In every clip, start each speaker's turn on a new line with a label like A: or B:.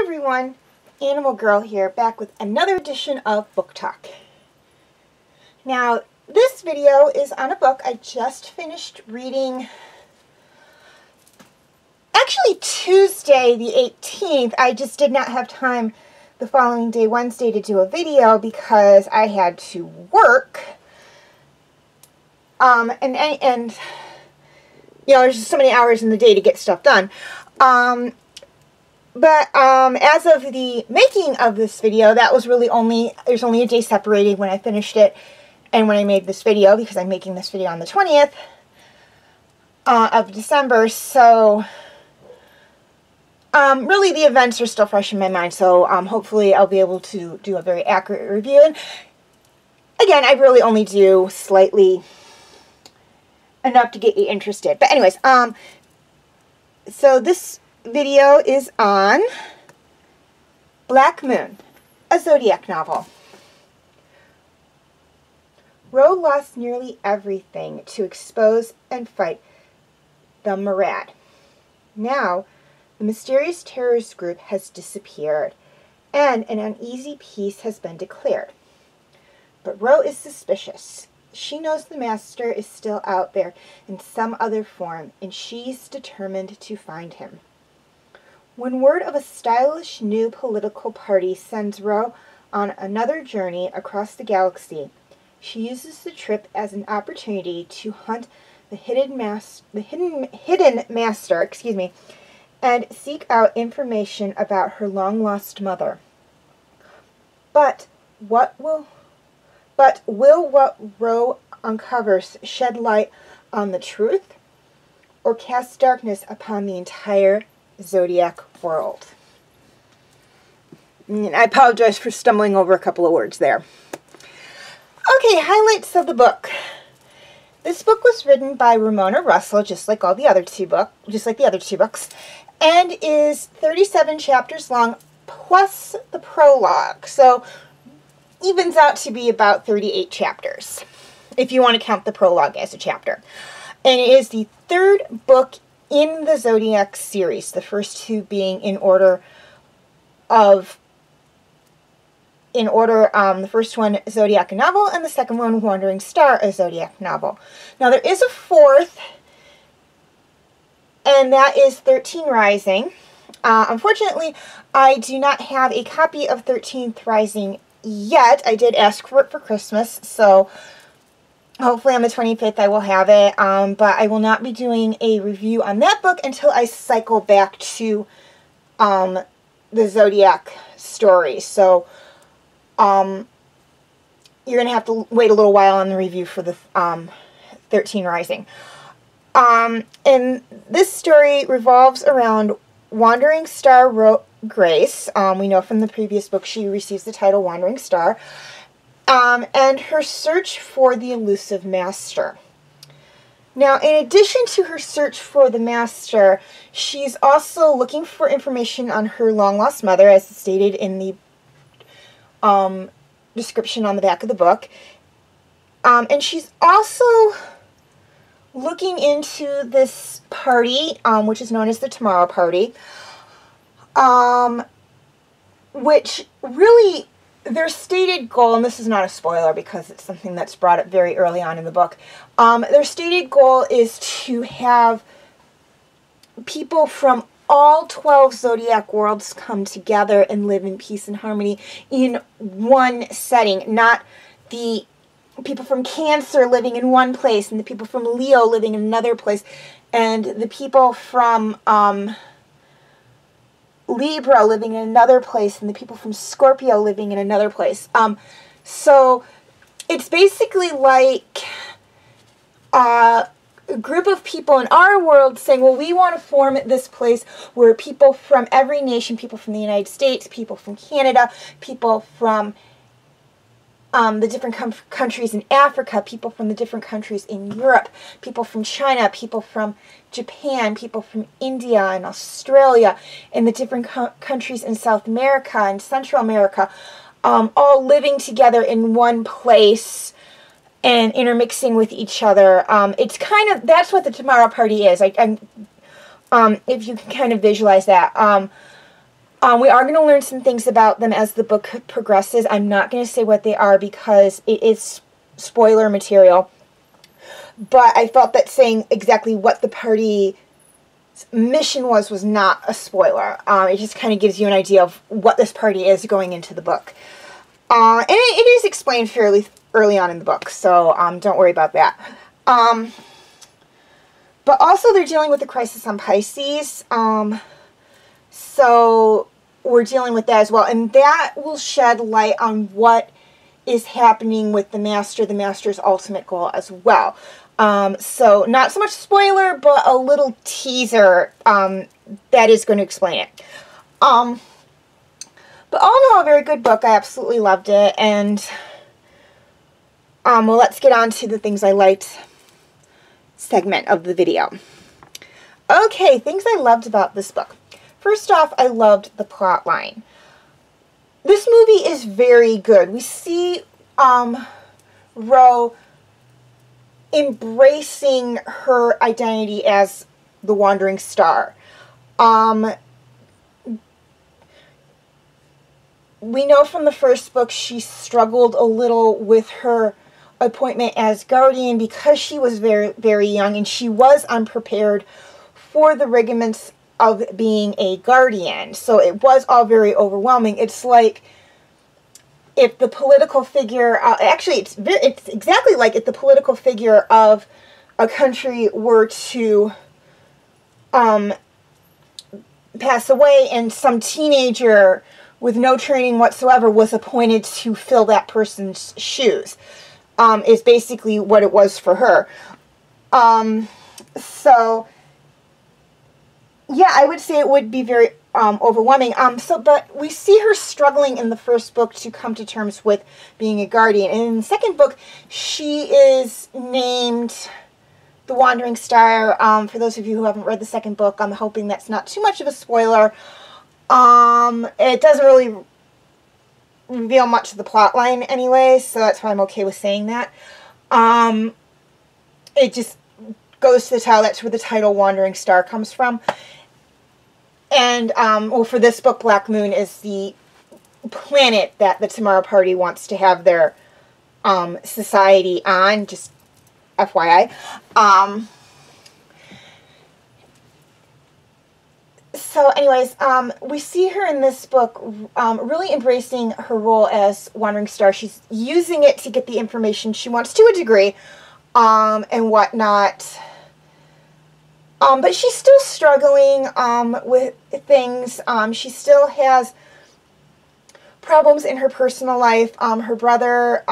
A: everyone, Animal Girl here, back with another edition of Book Talk. Now, this video is on a book I just finished reading, actually Tuesday the 18th. I just did not have time the following day, Wednesday, to do a video because I had to work. And you know, there's just so many hours in the day to get stuff done. But as of the making of this video, that was really there's only a day separating when I finished it and when I made this video, because I'm making this video on the 20th of December. So really the events are still fresh in my mind, so hopefully I'll be able to do a very accurate review. And again, I really only do slightly enough to get you interested. But anyways, so this video is on Black Moon, a Zodiac novel. Ro lost nearly everything to expose and fight the Murad. Now, the mysterious terrorist group has disappeared, and an uneasy peace has been declared. But Ro is suspicious. She knows the master is still out there in some other form, and she's determined to find him. When word of a stylish new political party sends Ro on another journey across the galaxy, she uses the trip as an opportunity to hunt the hidden master, and seek out information about her long-lost mother. But will what Ro uncovers shed light on the truth, or cast darkness upon the entire Zodiac world? And I apologize for stumbling over a couple of words there. Okay, highlights of the book. This book was written by Ramona Russell, just like the other two books, and is 37 chapters long plus the prologue. So evens out to be about 38 chapters, if you want to count the prologue as a chapter. And it is the third book in the Zodiac series, the first two being the first one, Zodiac, a novel, and the second one, Wandering Star, a Zodiac novel. Now, there is a fourth, and that is 13 Rising. Unfortunately, I do not have a copy of 13th Rising yet. I did ask for it for Christmas, so hopefully on the 25th I will have it, but I will not be doing a review on that book until I cycle back to the Zodiac story. So you're going to have to wait a little while on the review for the 13 Rising. And this story revolves around Wandering Star Grace. We know from the previous book she receives the title Wandering Star. And her search for the elusive master. Now, in addition to her search for the master, she's also looking for information on her long-lost mother, as stated in the description on the back of the book. And she's also looking into this party, which is known as the Tomorrow Party, which really, their stated goal, and this is not a spoiler because it's something that's brought up very early on in the book, their stated goal is to have people from all 12 Zodiac worlds come together and live in peace and harmony in one setting, not the people from Cancer living in one place and the people from Leo living in another place and the people from Libra living in another place and the people from Scorpio living in another place. So it's basically like a group of people in our world saying, well, we want to form this place where people from every nation, people from the United States, people from Canada, people from the different countries in Africa, people from the different countries in Europe, people from China, people from Japan, people from India and Australia, and the different countries in South America and Central America, all living together in one place and intermixing with each other. It's kind of, that's what the Tomorrow Party is. If you can kind of visualize that. We are going to learn some things about them as the book progresses. I'm not going to say what they are because it is spoiler material. But I felt that saying exactly what the party's mission was not a spoiler. It just kind of gives you an idea of what this party is going into the book. And it is explained fairly early on in the book, so don't worry about that. But also they're dealing with the crisis on Pisces. So we're dealing with that as well. And that will shed light on what is happening with the Master's ultimate goal as well. So not so much spoiler, but a little teaser that is going to explain it. But all in all, a very good book. I absolutely loved it. And well, let's get on to the things I liked segment of the video. Okay, things I loved about this book. First off, I loved the plot line. This movie is very good. We see Ro embracing her identity as the Wandering Star. We know from the first book she struggled a little with her appointment as guardian because she was very, very young and she was unprepared for the rudiments of being a guardian. So it was all very overwhelming. It's like if the political figure, actually it's exactly like if the political figure of a country were to pass away and some teenager with no training whatsoever was appointed to fill that person's shoes, is basically what it was for her. So yeah, I would say it would be very overwhelming. But we see her struggling in the first book to come to terms with being a guardian. And in the second book, she is named the Wandering Star. For those of you who haven't read the second book, I'm hoping that's not too much of a spoiler. It doesn't really reveal much of the plot line anyway, so that's why I'm okay with saying that. It just goes to tell that's where the title Wandering Star comes from. And, well, for this book, Black Moon is the planet that the Tomorrow Party wants to have their society on, just FYI. So anyways, we see her in this book really embracing her role as Wandering Star. She's using it to get the information she wants to a degree, and whatnot. But she's still struggling with things. She still has problems in her personal life. Her brother,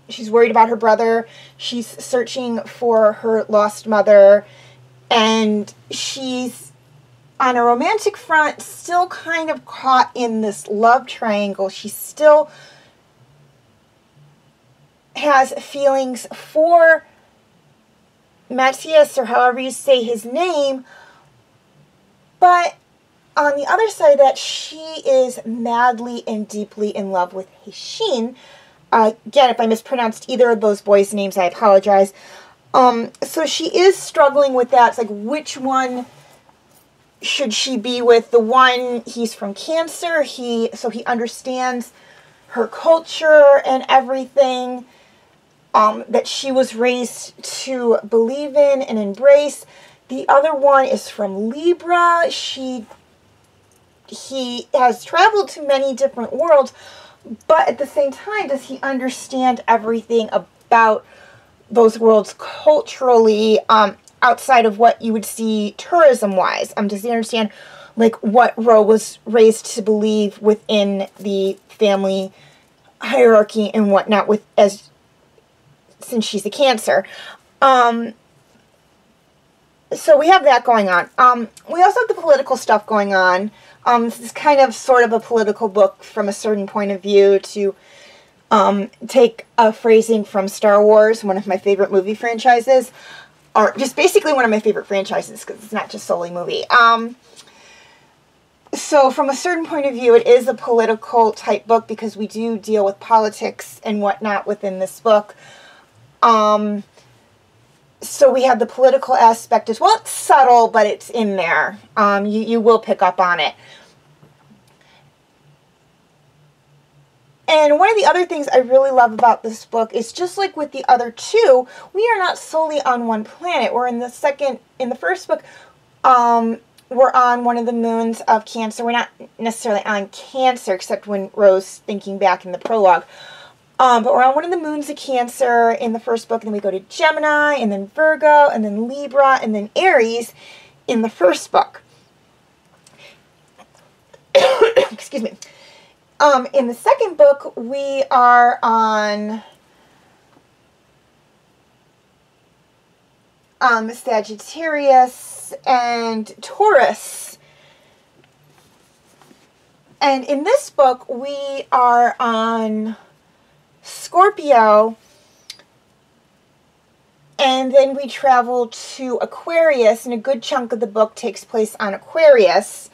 A: she's worried about her brother. She's searching for her lost mother. And she's, on a romantic front, still kind of caught in this love triangle. She still has feelings for Matthias, or however you say his name, but on the other side of that, she is madly and deeply in love with Haishin. Again, if I mispronounced either of those boys' names, I apologize. So she is struggling with that. It's like, which one should she be with? The one, he's from Cancer, so he understands her culture and everything. That she was raised to believe in and embrace. The other one is from Libra. He has traveled to many different worlds, but at the same time, does he understand everything about those worlds culturally, outside of what you would see tourism-wise? Does he understand, like, what Ro was raised to believe within the family hierarchy and whatnot, since she's a Cancer. So we have that going on. We also have the political stuff going on. This is kind of sort of a political book from a certain point of view, to take a phrasing from Star Wars, one of my favorite movie franchises, or just basically one of my favorite franchises, because it's not just solely movie. So from a certain point of view, it is a political type book, because we do deal with politics and whatnot within this book. So we have the political aspect as well. It's subtle, but it's in there. You will pick up on it. And one of the other things I really love about this book is, just like with the other two, we are not solely on one planet. We're in the first book, we're on one of the moons of Cancer. We're not necessarily on Cancer, except when Rose thinking back in the prologue. But we're on one of the moons of Cancer in the first book, and then we go to Gemini, and then Virgo, and then Libra, and then Aries in the first book. Excuse me. In the second book, we are on Sagittarius and Taurus. And in this book, we are on Scorpio, and then we travel to Aquarius, and a good chunk of the book takes place on Aquarius.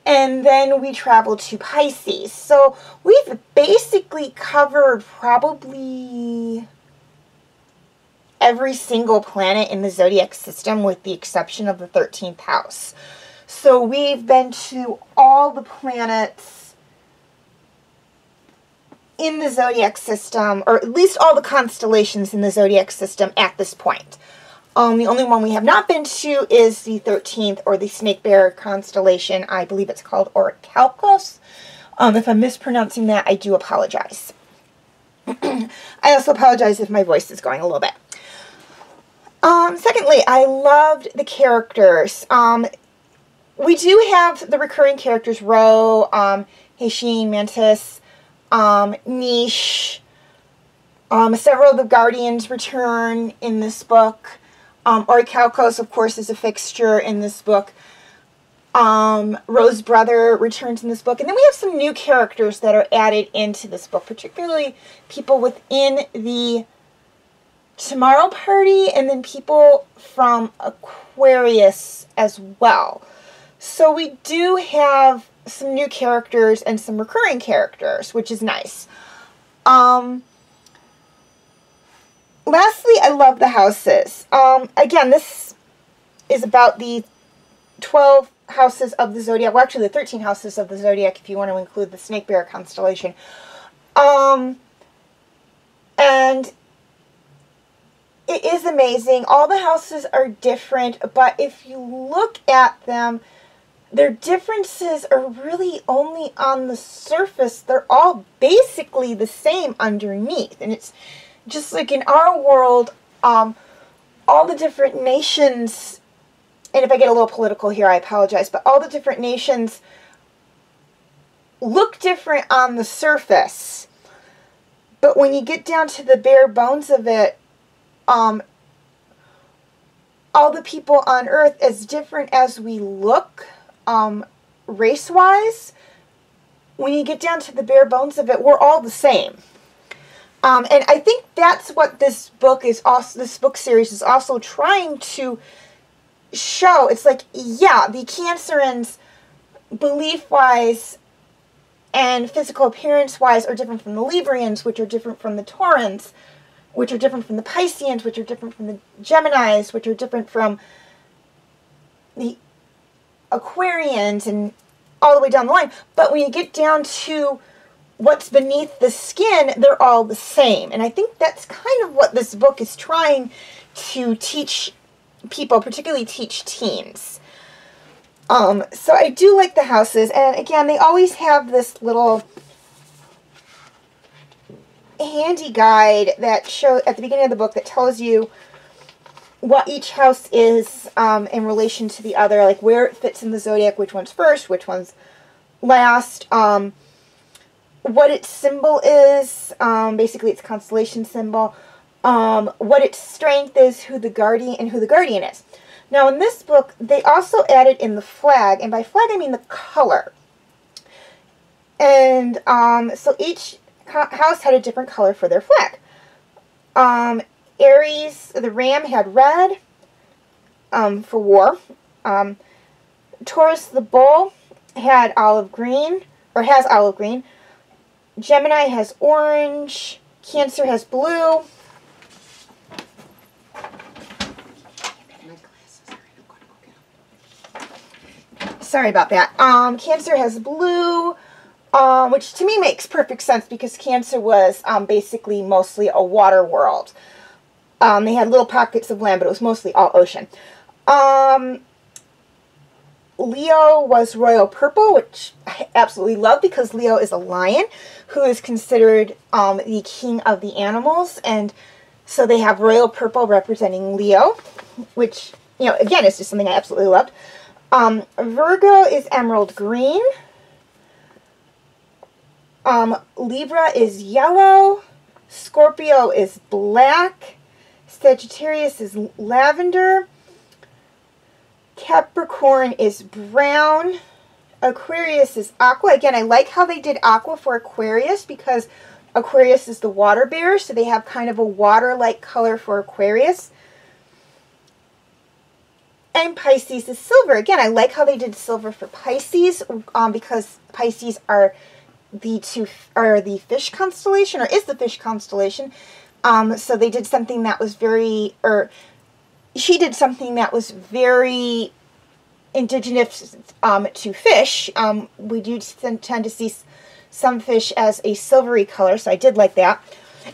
A: And then we travel to Pisces. So we've basically covered probably every single planet in the zodiac system with the exception of the 13th house. So we've been to all the planets in the zodiac system, or at least all the constellations in the zodiac system at this point. The only one we have not been to is the 13th, or the Snake Bear constellation. I believe it's called Orichalcos. If I'm mispronouncing that, I do apologize. I also apologize if my voice is going a little bit. Secondly, I loved the characters. We do have the recurring characters, Ro, Heishin, Mantis, Niche. Several of the Guardians return in this book. Orichalcos, of course, is a fixture in this book. Rose's brother returns in this book. And then we have some new characters that are added into this book, particularly people within the Tomorrow Party, and then people from Aquarius as well. So we do have some new characters and some recurring characters, which is nice. Lastly, I love the houses. Again, this is about the 12 houses of the zodiac. Well, actually, the 13 houses of the zodiac, if you want to include the Snake Bear constellation. And it is amazing. All the houses are different, but if you look at them, their differences are really only on the surface. They're all basically the same underneath. And it's just like in our world, all the different nations, and if I get a little political here, I apologize, but all the different nations look different on the surface. But when you get down to the bare bones of it, all the people on Earth, as different as we look, race-wise, when you get down to the bare bones of it, we're all the same. And I think that's what this book is also, this book series is also trying to show. It's like, yeah, the Cancerans, belief-wise and physical appearance-wise, are different from the Librians, which are different from the Taurans, which are different from the Pisceans, which are different from the Geminis, which are different from the Aquarians, and all the way down the line. But when you get down to what's beneath the skin, they're all the same. And I think that's kind of what this book is trying to teach people, particularly teach teens. So I do like the houses. And again, they always have this little handy guide that shows at the beginning of the book that tells you what each house is in relation to the other, like where it fits in the zodiac, which one's first, which one's last, what its symbol is, basically its constellation symbol, what its strength is, who the guardian is. Now in this book, they also added in the flag, and by flag I mean the color. And so each house had a different color for their flag. Aries, the ram, had red for war. Taurus, the bull, had olive green, or has olive green. Gemini has orange. Cancer has blue. Sorry about that. Cancer has blue. which to me makes perfect sense because Cancer was basically mostly a water world. They had little pockets of land, but it was mostly all ocean. Leo was royal purple, which I absolutely love because Leo is a lion who is considered the king of the animals, and so they have royal purple representing Leo, which, you know, again, is just something I absolutely loved. Virgo is emerald green. Libra is yellow. Scorpio is black. Sagittarius is lavender. Capricorn is brown. Aquarius is aqua. Again, I like how they did aqua for Aquarius because Aquarius is the water bearer, so they have kind of a water-like color for Aquarius. And Pisces is silver. Again, I like how they did silver for Pisces because Pisces are the fish constellation, or is the fish constellation. So they did something that was very, she did something that was very indigenous to fish. We do tend to see some fish as a silvery color, so I did like that.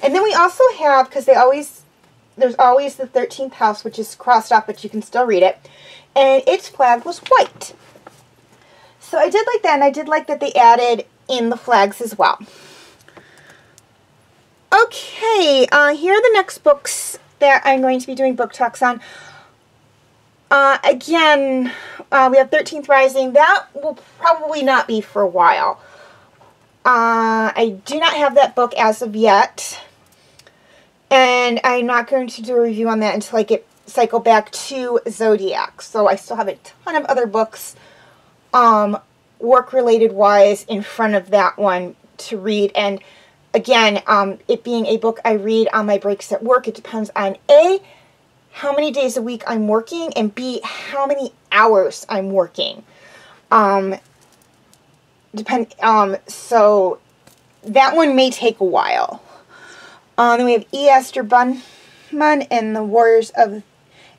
A: And then we also have, because there's always the 13th house, which is crossed off, but you can still read it, and its flag was white. So I did like that, and I did like that they added in the flags as well. Okay, here are the next books that I'm going to be doing book talks on. Again, we have 13th Rising. That will probably not be for a while. I do not have that book as of yet. And I'm not going to do a review on that until I cycle back to Zodiac. So I still have a ton of other books, work-related wise, in front of that one to read. And again, it being a book I read on my breaks at work, it depends on A, how many days a week I'm working, and B, how many hours I'm working. So that one may take a while. Then we have E. Esther Bunman and the Warriors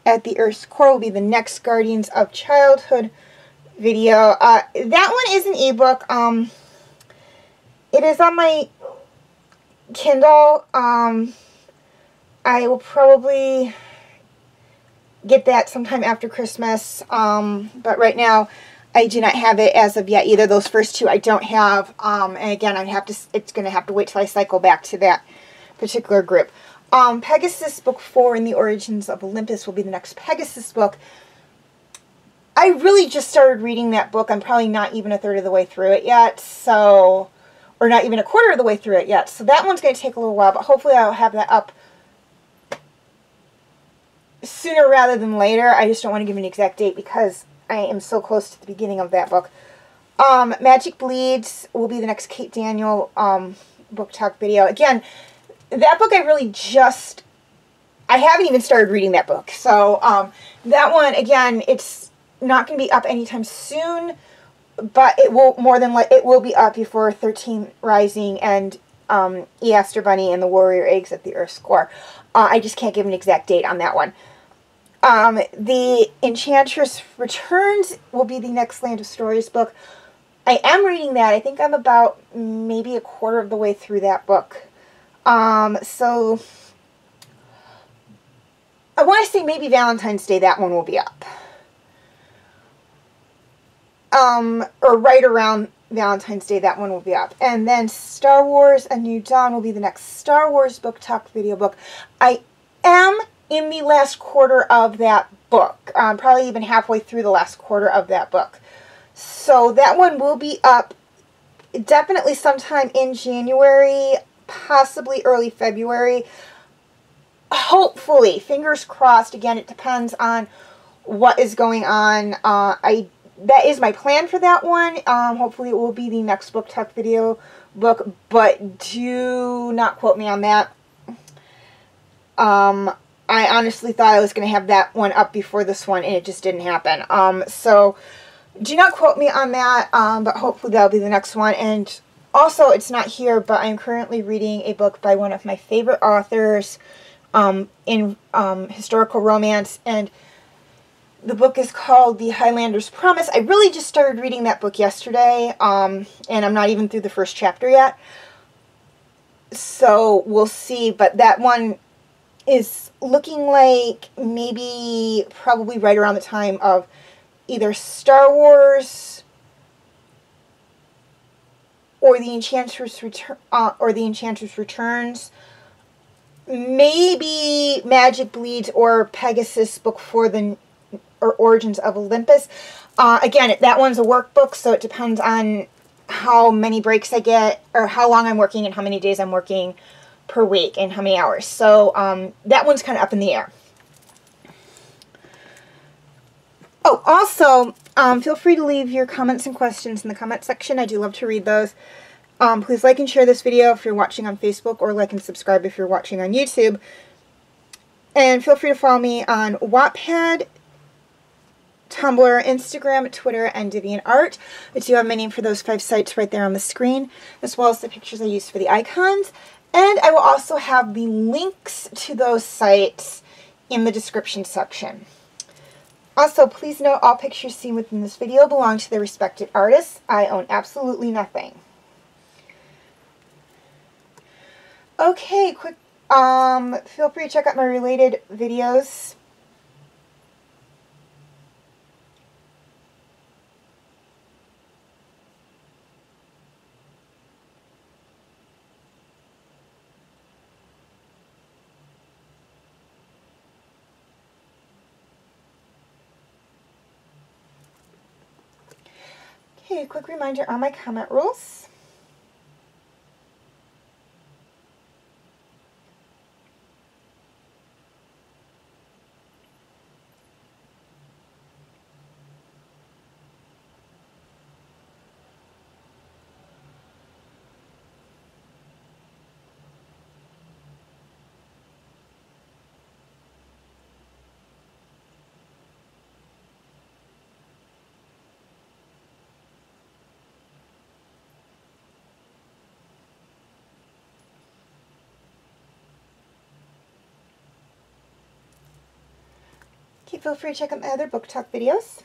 A: at the Earth's Core will be the next Guardians of Childhood video. That one is an ebook. It is on my Kindle. I will probably get that sometime after Christmas, but right now I do not have it as of yet either. Those first two I don't have, and again, it's going to have to wait till I cycle back to that particular group. Pegasus book 4 in the Origins of Olympus will be the next Pegasus book. I really just started reading that book. I'm probably not even a third of the way through it yet, so, or not even a quarter of the way through it yet, so that one's going to take a little while, but hopefully I'll have that up sooner rather than later. I just don't want to give an exact date because I am so close to the beginning of that book. Magic Bleeds will be the next Kate Daniel book talk video. Again, that book I haven't even started reading that book. So that one, again, it's not going to be up anytime soon, but it will be up before 13 Rising and E. Esther Bunny and the Warrior Eggs at the Earth's Core. I just can't give an exact date on that one. The Enchantress Returns will be the next Land of Stories book. I am reading that. I think I'm about maybe a quarter of the way through that book. So I want to say maybe Valentine's Day that one will be up. Or right around Valentine's Day that one will be up. And then Star Wars A New Dawn will be the next Star Wars book talk video book. I am in the last quarter of that book. Probably even halfway through the last quarter of that book. So that one will be up definitely sometime in January, possibly early February. Hopefully, fingers crossed. Again, it depends on what is going on. That is my plan for that one. Hopefully it will be the next book talk video book, but do not quote me on that. I honestly thought I was going to have that one up before this one, and it just didn't happen. So do not quote me on that, but hopefully that'll be the next one. And also, it's not here, but I'm currently reading a book by one of my favorite authors in historical romance, and The book is called The Highlander's Promise. I really just started reading that book yesterday, and I'm not even through the first chapter yet. So we'll see, but that one is looking like maybe probably right around the time of either Star Wars or the Enchantress Returns. Maybe Magic Bleeds or Pegasus Book 4, or Origins of Olympus. Again, that one's a workbook, so it depends on how many breaks I get, or how long I'm working and how many days I'm working per week and how many hours. So that one's kind of up in the air. Oh, also, feel free to leave your comments and questions in the comment section. I do love to read those. Please like and share this video if you're watching on Facebook, or like and subscribe if you're watching on YouTube. And feel free to follow me on Wattpad, Tumblr, Instagram, Twitter, and DeviantArt. I do have my name for those 5 sites right there on the screen, as well as the pictures I use for the icons. And I will also have the links to those sites in the description section. Also, please note all pictures seen within this video belong to their respective artists. I own absolutely nothing. Okay, quick, feel free to check out my related videos. Okay, a quick reminder on my comment rules. Okay, feel free to check out my other book talk videos.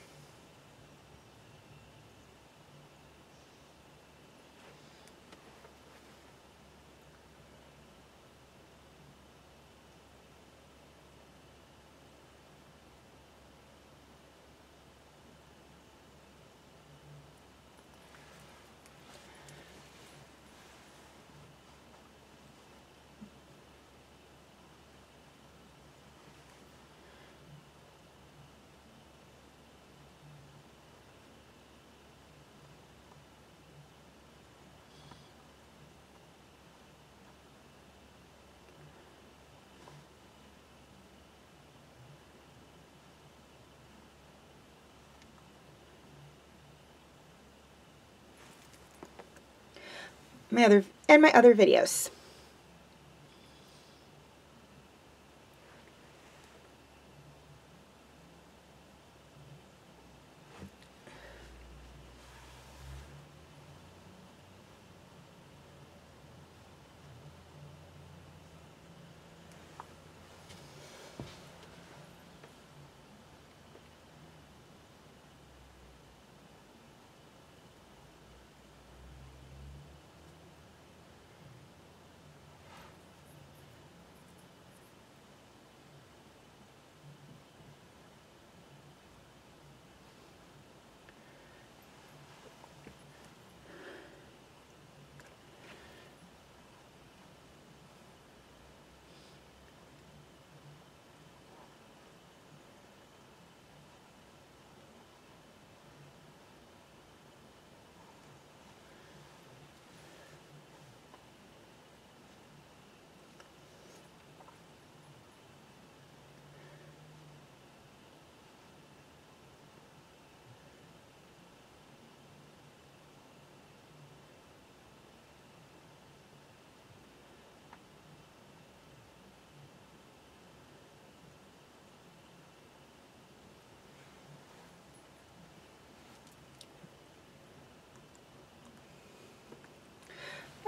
A: My other videos.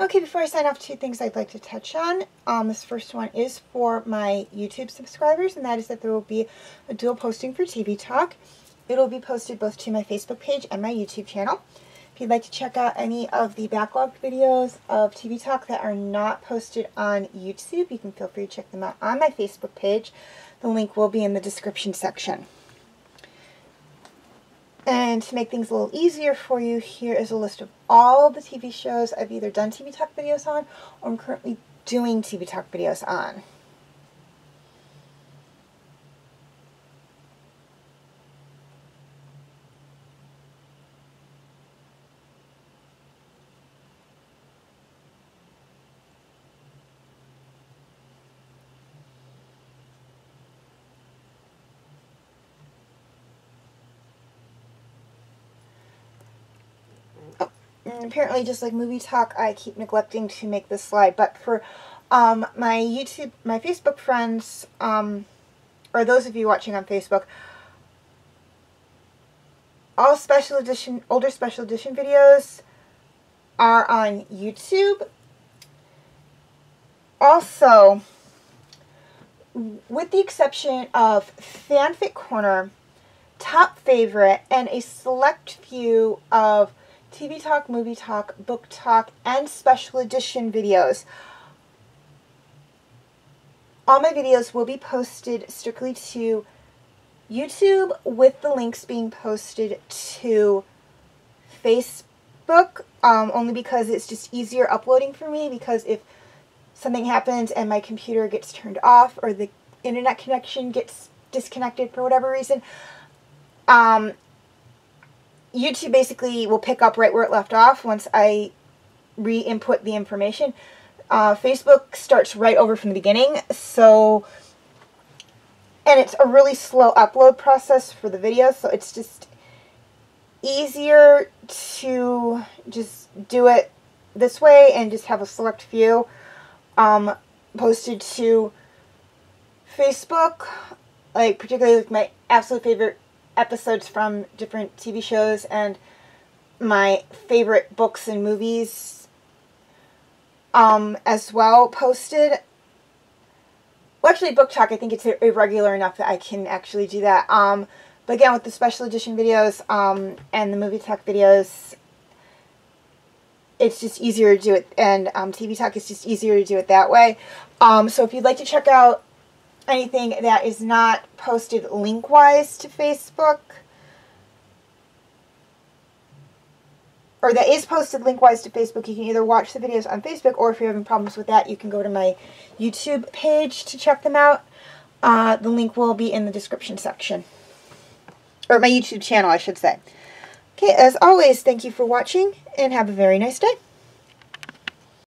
A: Okay, before I sign off, two things I'd like to touch on. This first one is for my YouTube subscribers, and that is that there will be a dual posting for TV Talk. It'll be posted both to my Facebook page and my YouTube channel. If you'd like to check out any of the backlogged videos of TV Talk that are not posted on YouTube, you can feel free to check them out on my Facebook page. The link will be in the description section. And to make things a little easier for you, here is a list of all the TV shows I've either done TV Talk videos on or I'm currently doing TV Talk videos on. And apparently, just like Movie Talk, I keep neglecting to make this slide. But for my Facebook friends, or those of you watching on Facebook, all special edition, older special edition videos are on YouTube. Also, with the exception of Fanfic Corner, Top Favorite, and a select few of TV Talk, Movie Talk, Book Talk, and Special Edition videos. All my videos will be posted strictly to YouTube, with the links being posted to Facebook, only because it's just easier uploading for me, because if something happens and my computer gets turned off or the internet connection gets disconnected for whatever reason, YouTube basically will pick up right where it left off once I re-input the information. Facebook starts right over from the beginning, so, and it's a really slow upload process for the videos, so it's just easier to just do it this way and just have a select few posted to Facebook, like particularly like my absolute favorite episodes from different TV shows and my favorite books and movies as well posted. Well, actually, Book Talk, I think it's irregular enough that I can actually do that. But again, with the special edition videos and the Movie Talk videos, it's just easier to do it, and TV Talk is just easier to do it that way. So if you'd like to check out anything that is not posted link-wise to Facebook, or that is posted link-wise to Facebook, you can either watch the videos on Facebook, or if you're having problems with that, you can go to my YouTube page to check them out. The link will be in the description section. Or my YouTube channel, I should say. Okay, as always, thank you for watching, and have a very nice day.